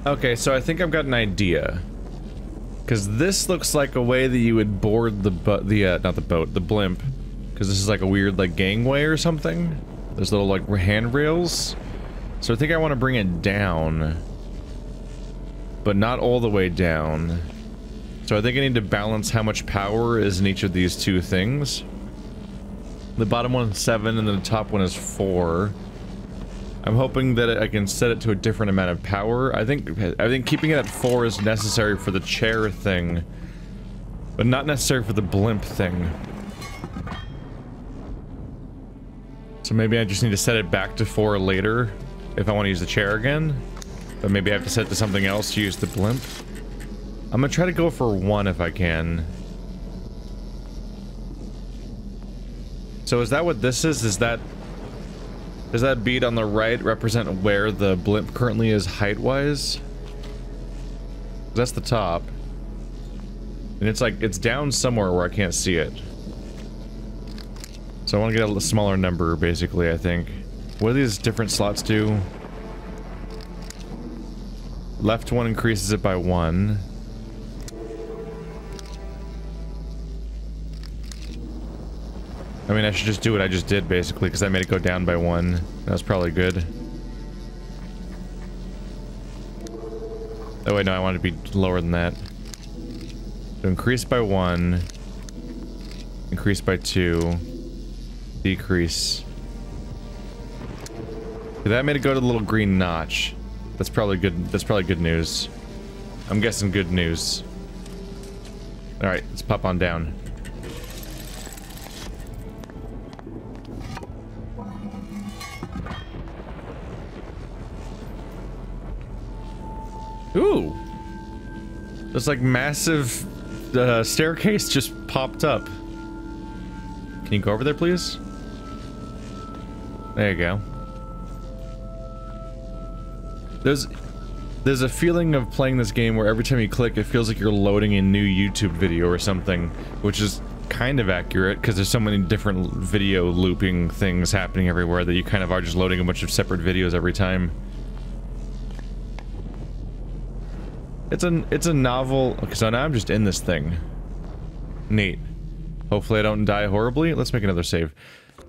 Okay, so I think I've got an idea. Because this looks like a way that you would board the not the boat, the blimp. Because this is like a weird, like, gangway or something. There's little, like, handrails. So I think I want to bring it down. But not all the way down. So I think I need to balance how much power is in each of these two things. The bottom one is 7 and the top one is 4. I'm hoping that I can set it to a different amount of power. I think keeping it at 4 is necessary for the chair thing, but not necessary for the blimp thing. So maybe I just need to set it back to 4 later if I want to use the chair again. But maybe I have to set it to something else to use the blimp. I'm gonna try to go for 1 if I can. So is that what this is? Is that... Does that bead on the right represent where the blimp currently is height-wise? That's the top. And it's like, it's down somewhere where I can't see it. So I want to get a smaller number, basically, I think. What do these different slots do? Left one increases it by 1. I mean, I should just do what I just did, basically, because I made it go down by 1. That was probably good. Oh wait, no, I want it to be lower than that. So increase by 1. Increase by 2. Decrease. Okay, that made it go to the little green notch. That's probably good. That's probably good news. I'm guessing good news. Alright, let's pop on down. Ooh! This like massive staircase just popped up. Can you go over there, please? There you go. There's a feeling of playing this game where every time you click, it feels like you're loading a new YouTube video or something, which is kind of accurate because there's so many different video looping things happening everywhere that you kind of are just loading a bunch of separate videos every time. It's a novel. Okay, so now I'm just in this thing. Neat. Hopefully I don't die horribly. Let's make another save.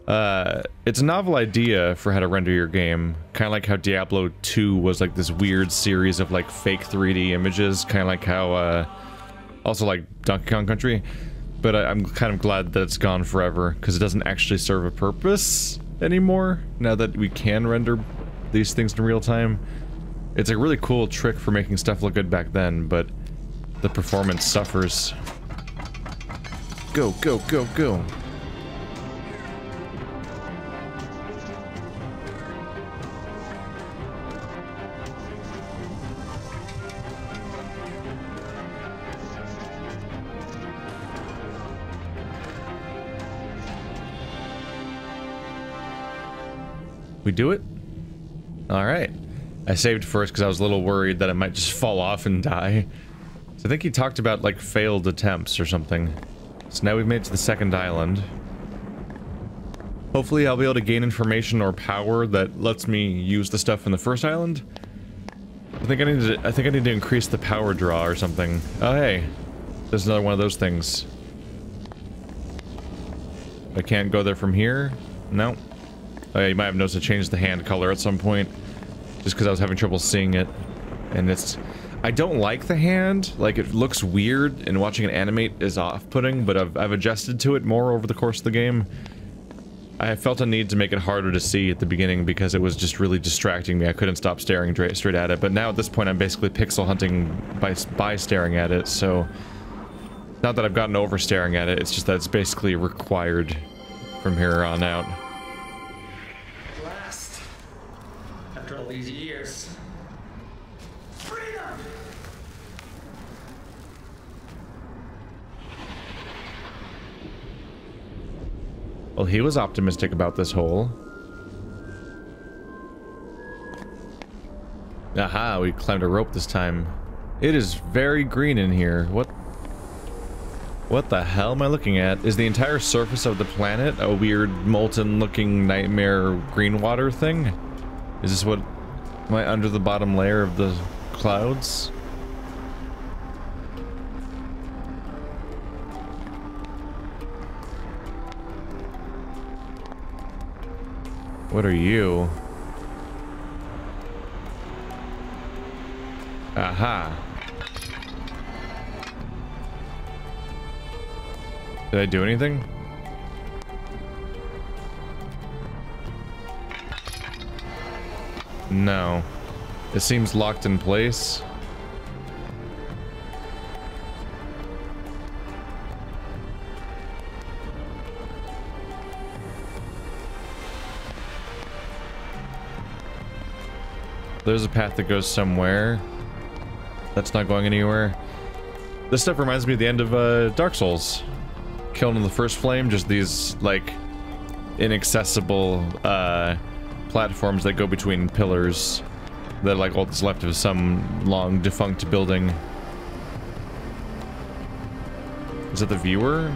It's a novel idea for how to render your game. Kind of like how Diablo 2 was like this weird series of like fake 3D images. Kind of like how, also like Donkey Kong Country. But I'm kind of glad that it's gone forever because it doesn't actually serve a purpose anymore. Now that we can render these things in real time. It's a really cool trick for making stuff look good back then, but the performance suffers. Go, go, go, go. We do it? Alright. I saved first because I was a little worried that it might just fall off and die. So I think he talked about, like, failed attempts or something. So now we've made it to the second island. Hopefully I'll be able to gain information or power that lets me use the stuff in the first island. I think I need to increase the power draw or something. Oh hey, there's another one of those things. I can't go there from here? No. Oh yeah, you might have noticed I changed the hand color at some point. Just because I was having trouble seeing it. And it's... I don't like the hand. Like, it looks weird, and watching it animate is off-putting, but I've adjusted to it more over the course of the game. I felt a need to make it harder to see at the beginning because it was just really distracting me. I couldn't stop staring straight at it, but now at this point I'm basically pixel hunting by staring at it, so... Not that I've gotten over staring at it, it's just that it's basically required from here on out. After all these years. Freedom! Well, he was optimistic about this hole. Aha, we climbed a rope this time. It is very green in here. What the hell am I looking at? Is the entire surface of the planet a weird molten-looking nightmare green water thing? Is this what... Am I under the bottom layer of the clouds. What are you? Aha. Did I do anything? No. It seems locked in place. There's a path that goes somewhere. That's not going anywhere. This stuff reminds me of the end of Dark Souls. Killed in the first flame, just these, like, inaccessible platforms that go between pillars. That are like all that's left of some long defunct building. Is that the viewer?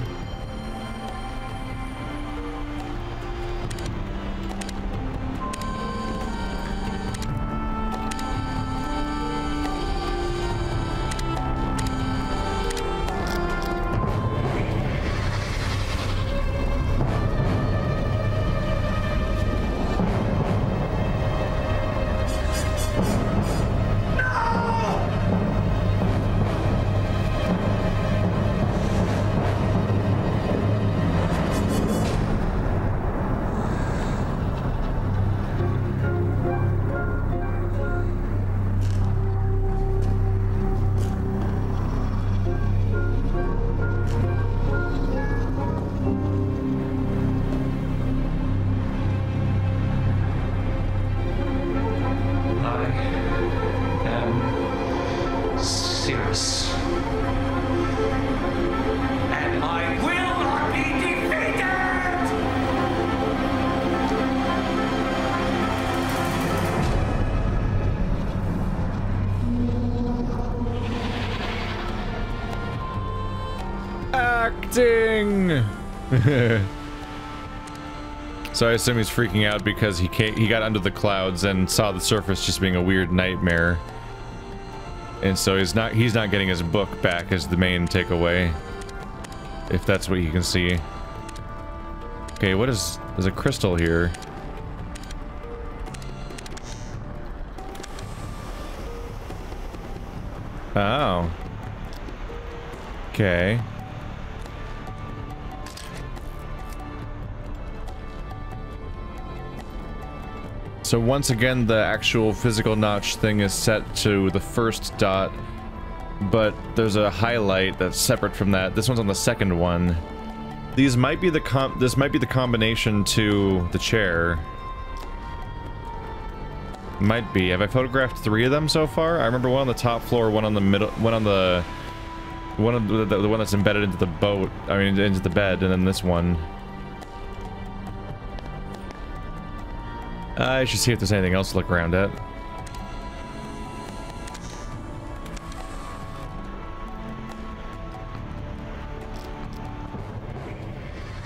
So I assume he's freaking out because he got under the clouds and saw the surface just being a weird nightmare. And so he's not getting his book back as the main takeaway. If that's what you can see. Okay, there's a crystal here. Oh. Okay. So once again, the actual physical notch thing is set to the first dot, but there's a highlight that's separate from that. This one's on the second one. These might be this might be the combination to the chair. Might be. Have I photographed 3 of them so far? I remember one on the top floor, one on the middle, one on the one that's embedded into the boat. I mean, into the bed, and then this one. I should see if there's anything else to look around at.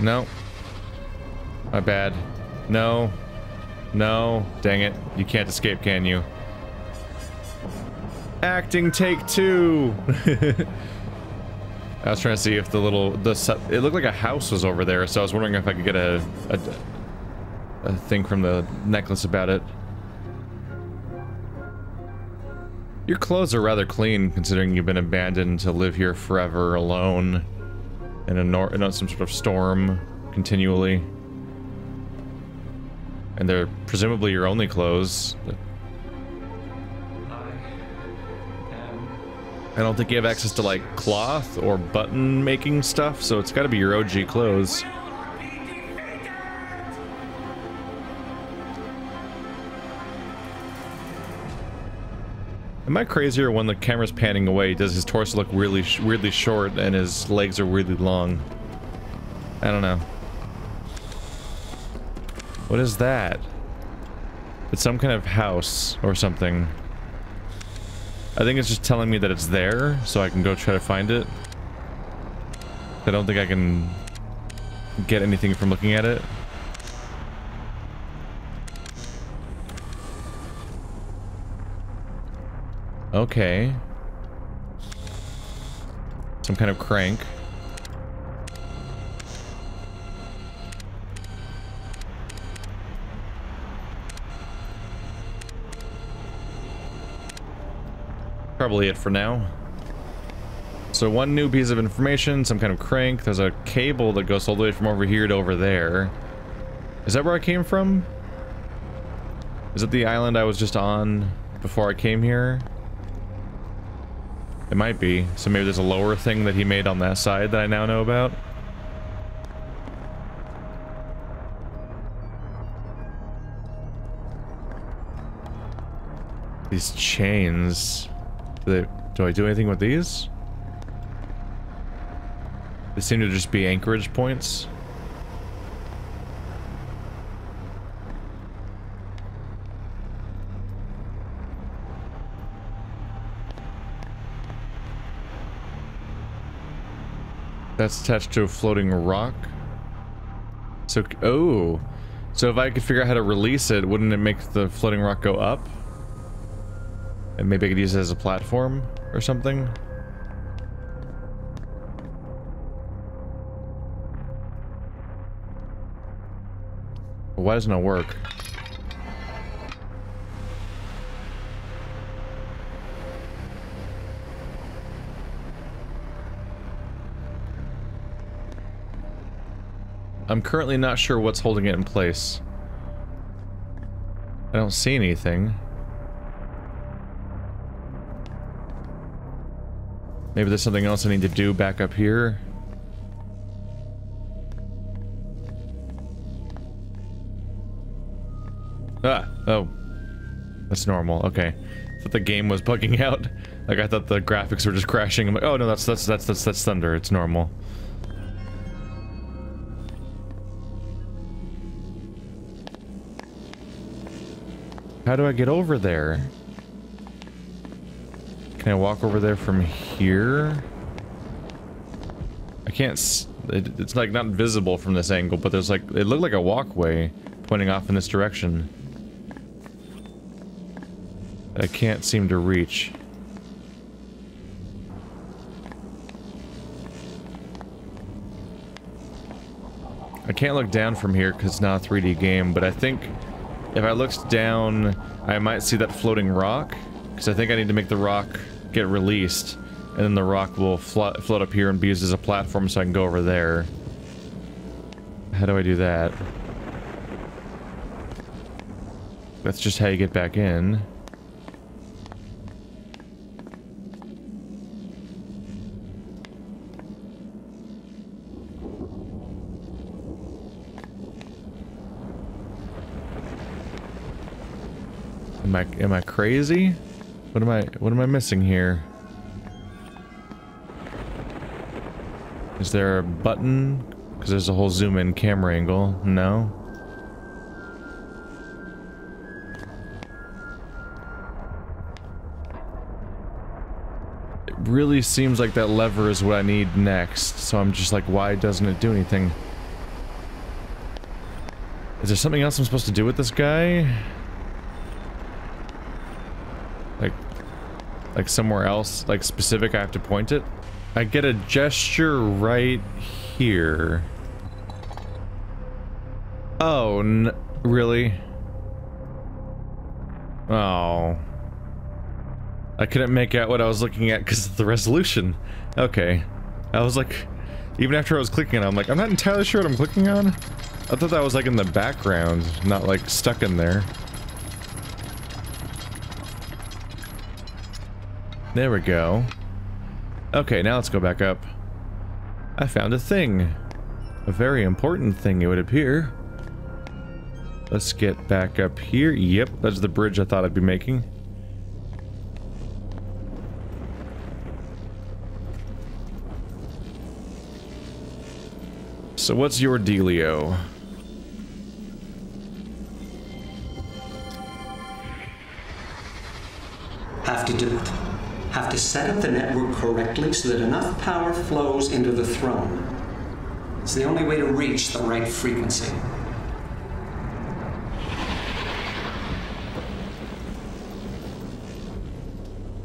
No. My bad. No. No. Dang it. You can't escape, can you? Acting take 2! I was trying to see if it looked like a house was over there, so I was wondering if I could get a thing from the necklace about it. Your clothes are rather clean, considering you've been abandoned to live here forever alone in some sort of storm continually. And they're presumably your only clothes. I don't think you have access to, like, cloth or button making stuff, so it's gotta be your OG clothes. Am I crazy, or when the camera's panning away, does his torso look really weirdly short and his legs are weirdly long? I don't know. What is that? It's some kind of house or something. I think it's just telling me that it's there, so I can go try to find it. I don't think I can get anything from looking at it. Okay. Some kind of crank. Probably it for now. So one new piece of information, some kind of crank. There's a cable that goes all the way from over here to over there. Is that where I came from? Is it the island I was just on before I came here? It might be. So maybe there's a lower thing that he made on that side that I now know about. These chains. Do I do anything with these? They seem to just be anchorage points. That's attached to a floating rock. So, oh. So if I could figure out how to release it, wouldn't it make the floating rock go up? And maybe I could use it as a platform or something? Why doesn't it work? I'm currently not sure what's holding it in place. I don't see anything. Maybe there's something else I need to do back up here. Ah, oh. That's normal, okay. I thought the game was bugging out. Like, I thought the graphics were just crashing. I'm like, oh no, that's thunder, it's normal. How do I get over there? Can I walk over there from here? I can't it's like not visible from this angle, but there's like, it looked like a walkway pointing off in this direction. I can't seem to reach. I can't look down from here because it's not a 3D game, but I think if I looked down, I might see that floating rock, because I think I need to make the rock get released, and then the rock will float up here and be used as a platform so I can go over there. How do I do that? That's just how you get back in. Am I crazy? What am I missing here? Is there a button? Because there's a whole zoom in camera angle. No. It really seems like that lever is what I need next, so I'm just like, why doesn't it do anything? Is there something else I'm supposed to do with this guy? Like somewhere else, like specific, I have to point it? I get a gesture right here. Oh, really? Oh. I couldn't make out what I was looking at because of the resolution. Okay. I was like, even after I was clicking on it, I'm like, I'm not entirely sure what I'm clicking on. I thought that was like in the background, not like stuck in there. There we go. Okay, now let's go back up. I found a thing. A very important thing, it would appear. Let's get back up here. Yep, that's the bridge I thought I'd be making. So what's your dealio? Have to do it. Have to set up the network correctly so that enough power flows into the throne. It's the only way to reach the right frequency.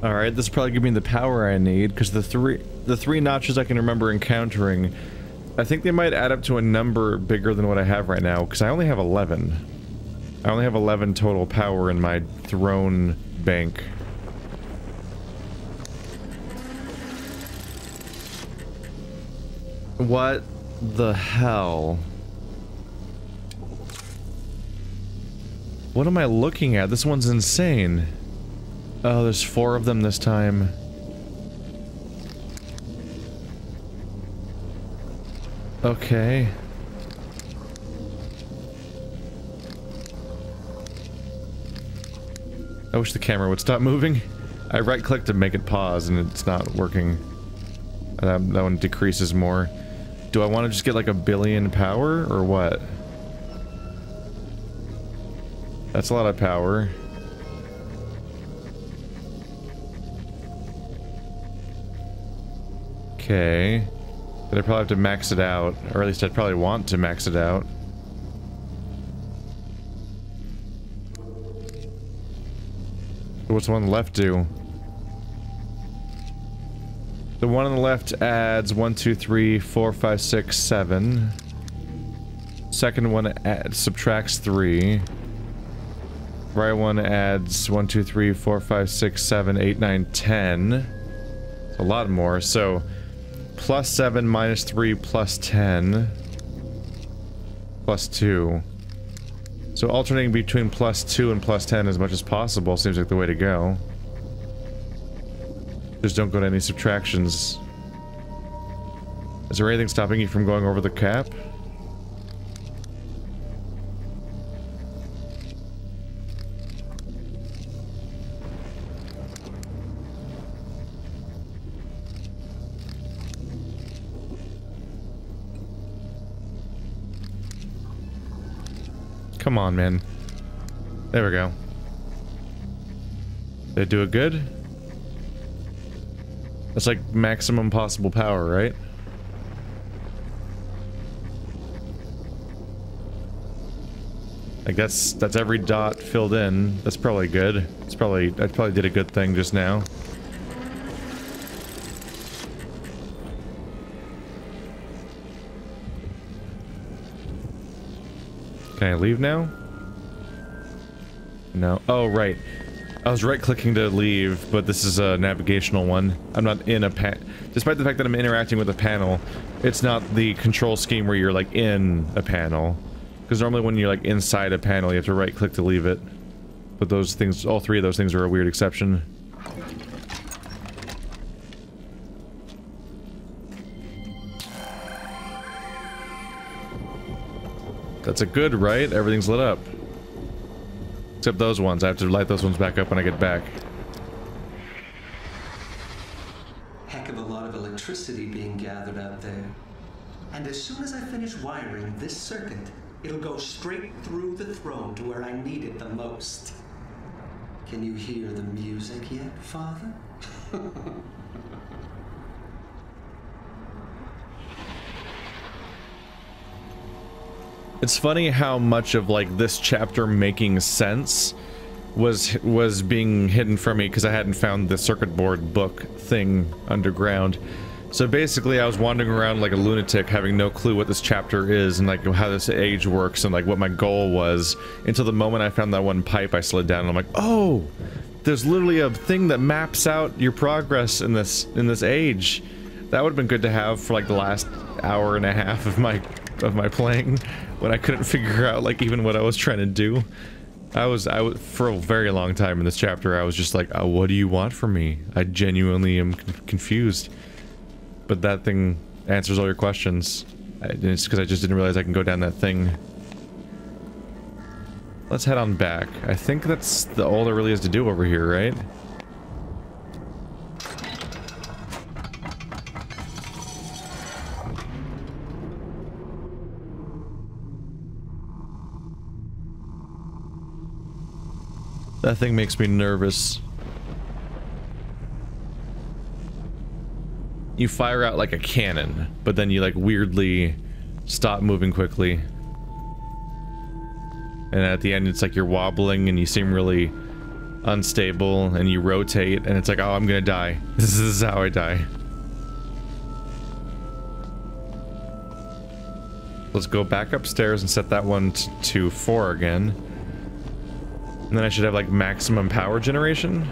Alright, this will probably give me the power I need, because the three notches I can remember encountering, I think they might add up to a number bigger than what I have right now, because I only have 11. I only have 11 total power in my throne bank. What the hell? What am I looking at? This one's insane. Oh, there's 4 of them this time. Okay. I wish the camera would stop moving. I right-clicked to make it pause and it's not working. That one decreases more. Do I want to just get like 1 billion power or what? That's a lot of power. Okay. But I probably have to max it out, or at least I'd probably want to max it out. What's the one on the left do? The one on the left adds 1, 2, 3, 4, 5, 6, 7. Second one subtracts 3. Right one adds 1, 2, 3, 4, 5, 6, 7, 8, 9, 10. It's a lot more, so plus 7 minus 3 plus 10 plus 2. So alternating between plus 2 and plus 10 as much as possible seems like the way to go. Just don't go to any subtractions. Is there anything stopping you from going over the cap? Come on, man. There we go. Did I do it good? That's like maximum possible power, right? I guess that's every dot filled in. That's probably good. I probably did a good thing just now. Can I leave now? No. Oh, right. I was right-clicking to leave, but this is a navigational one. I'm not in a despite the fact that I'm interacting with a panel, it's not the control scheme where you're, like, in a panel. Because normally when you're, like, inside a panel, you have to right-click to leave it. But those things, all 3 of those things are a weird exception. That's a good, right? Everything's lit up. Except those ones. I have to light those ones back up when I get back. Heck of a lot of electricity being gathered out there. And as soon as I finish wiring this circuit, it'll go straight through the throne to where I need it the most. Can you hear the music yet, Father? It's funny how much of, like, this chapter making sense was being hidden from me because I hadn't found the circuit board book thing underground. So basically I was wandering around like a lunatic having no clue what this chapter is and like how this age works and like what my goal was until the moment I found that one pipe. I slid down and I'm like, oh, there's literally a thing that maps out your progress in this age. That would have been good to have for like the last hour and a half of my playing when I couldn't figure out like even what I was trying to do. I was for a very long time in this chapter I was just like, oh, what do you want from me? I genuinely am confused. But that thing answers all your questions. It's because I just didn't realize I can go down that thing. Let's head on back. I think that's all there really is to do over here, right? That thing makes me nervous. You fire out like a cannon, but then you like weirdly stop moving quickly. And at the end it's like you're wobbling and you seem really unstable, and you rotate, and it's like, oh, I'm gonna die. This is how I die. Let's go back upstairs and set that one to 4 again. And then I should have, like, maximum power generation.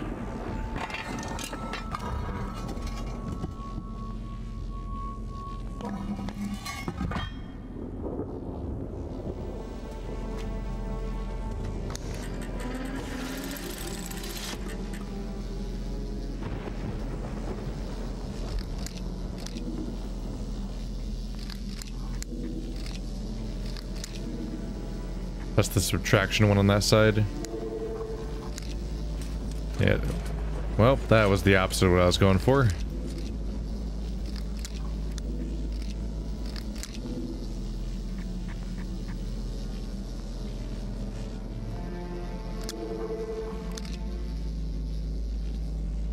That's the subtraction one on that side. Yeah. Well, that was the opposite of what I was going for.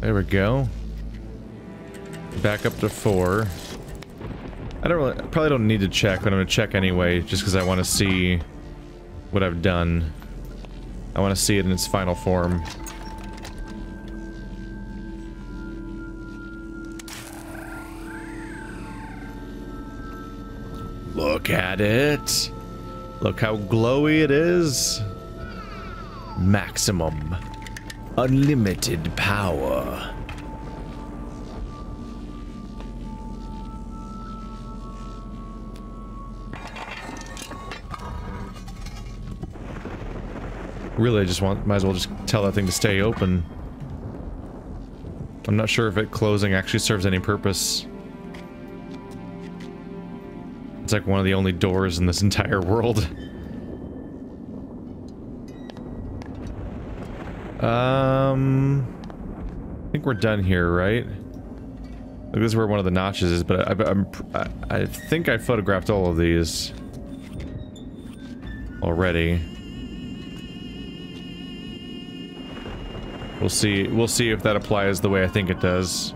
There we go. Back up to 4. I probably don't need to check, but I'm gonna check anyway, just because I want to see what I've done. I want to see it in its final form. Look at it. Look how glowy it is. Maximum. Unlimited power. Really, I just might as well just tell that thing to stay open. I'm not sure if it closing actually serves any purpose. It's like one of the only doors in this entire world. I think we're done here, right? Like, this is where one of the notches is, but I think I photographed all of these already. We'll see if that applies the way I think it does.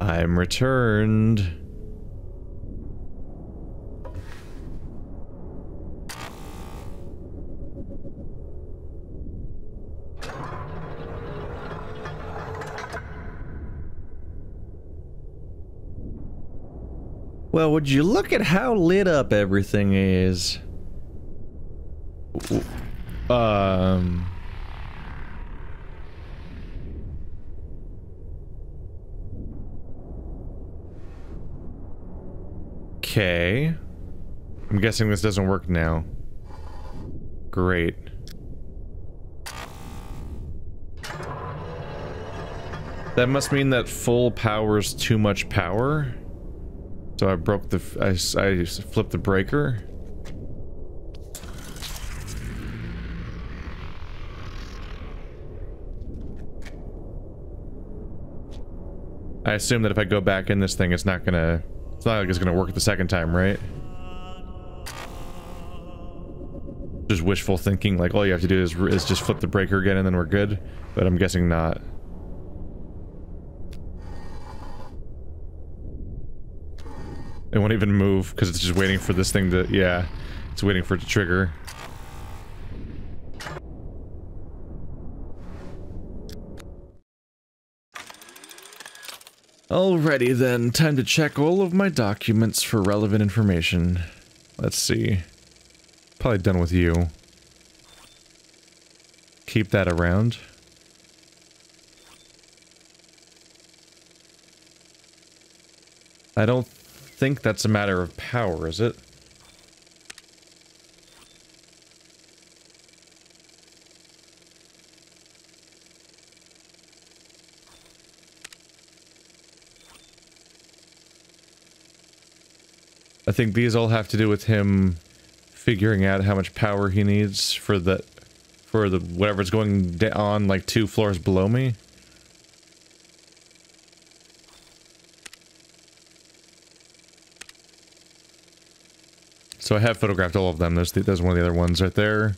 I'm returned. Well, would you look at how lit up everything is? Okay. I'm guessing this doesn't work now. Great. That must mean that full power's too much power. So I broke the... I flipped the breaker. I assume that if I go back in this thing, it's not gonna... It's not like it's gonna work the second time, right? Just wishful thinking, like all you have to do is just flip the breaker again and then we're good. But I'm guessing not. It won't even move because it's just waiting for this thing to... Yeah, it's waiting for it to trigger. Alrighty then, time to check all of my documents for relevant information. Let's see. Probably done with you. Keep that around. I don't think that's a matter of power, is it? I think these all have to do with him figuring out how much power he needs for the whatever's going on like 2 floors below me. So I have photographed all of them. There's one of the other ones right there.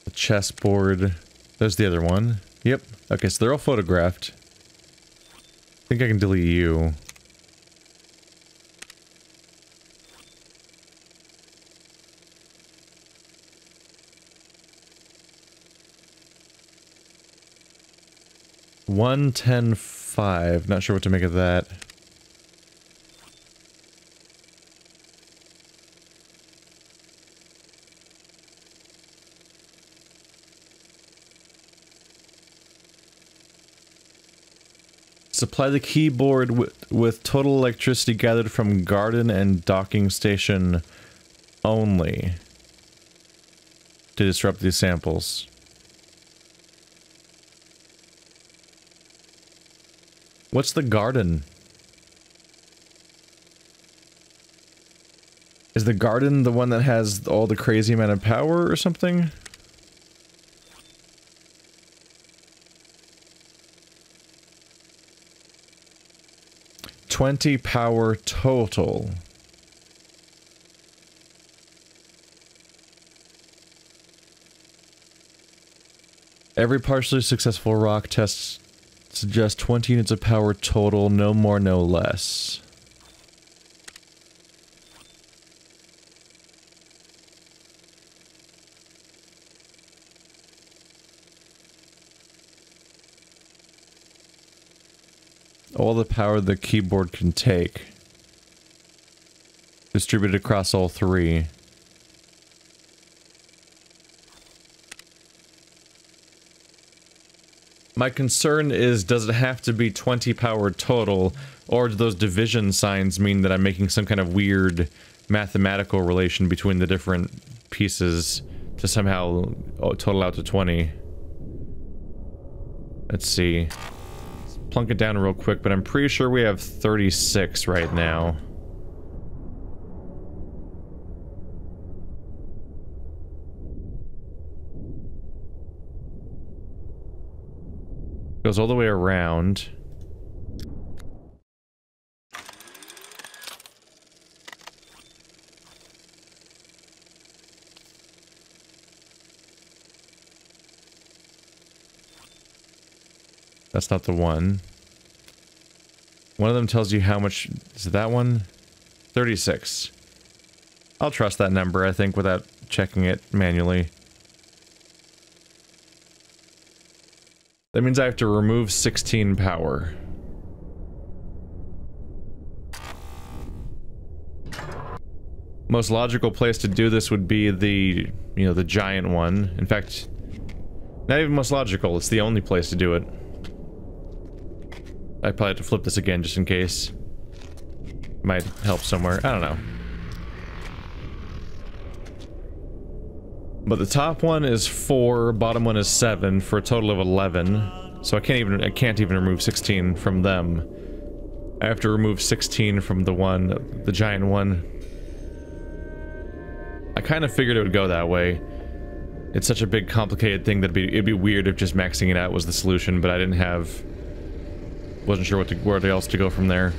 The chessboard. There's the other one. Yep. Okay, so they're all photographed. think I can delete you. $110.5. Not sure what to make of that. Supply the keyboard with total electricity gathered from garden and docking station only to disrupt these samples. What's the garden? Is the garden the one that has all the crazy amount of power or something? $20 power total. Every partially successful rock test suggests 20 units of power total, no more, no less. All the power the keyboard can take. Distributed across all three. My concern is, does it have to be 20 power total, or do those division signs mean that I'm making some kind of weird mathematical relation between the different pieces to somehow total out to 20? Let's see. Let's plunk it down real quick, but I'm pretty sure we have 36 right now. Goes all the way around. That's not the one. One of them tells you how much... Is it that one? 36. I'll trust that number, I think, without checking it manually. That means I have to remove 16 power. Most logical place to do this would be the, you know, the giant one. In fact, not even most logical, it's the only place to do it. I probably have to flip this again just in case. Might help somewhere, I don't know. But the top one is 4, bottom one is 7, for a total of 11. So I can't even remove 16 from them. I have to remove 16 from the giant one. I kind of figured it would go that way. It's such a big, complicated thing that it'd be weird if just maxing it out was the solution, but I wasn't sure where else to go from there.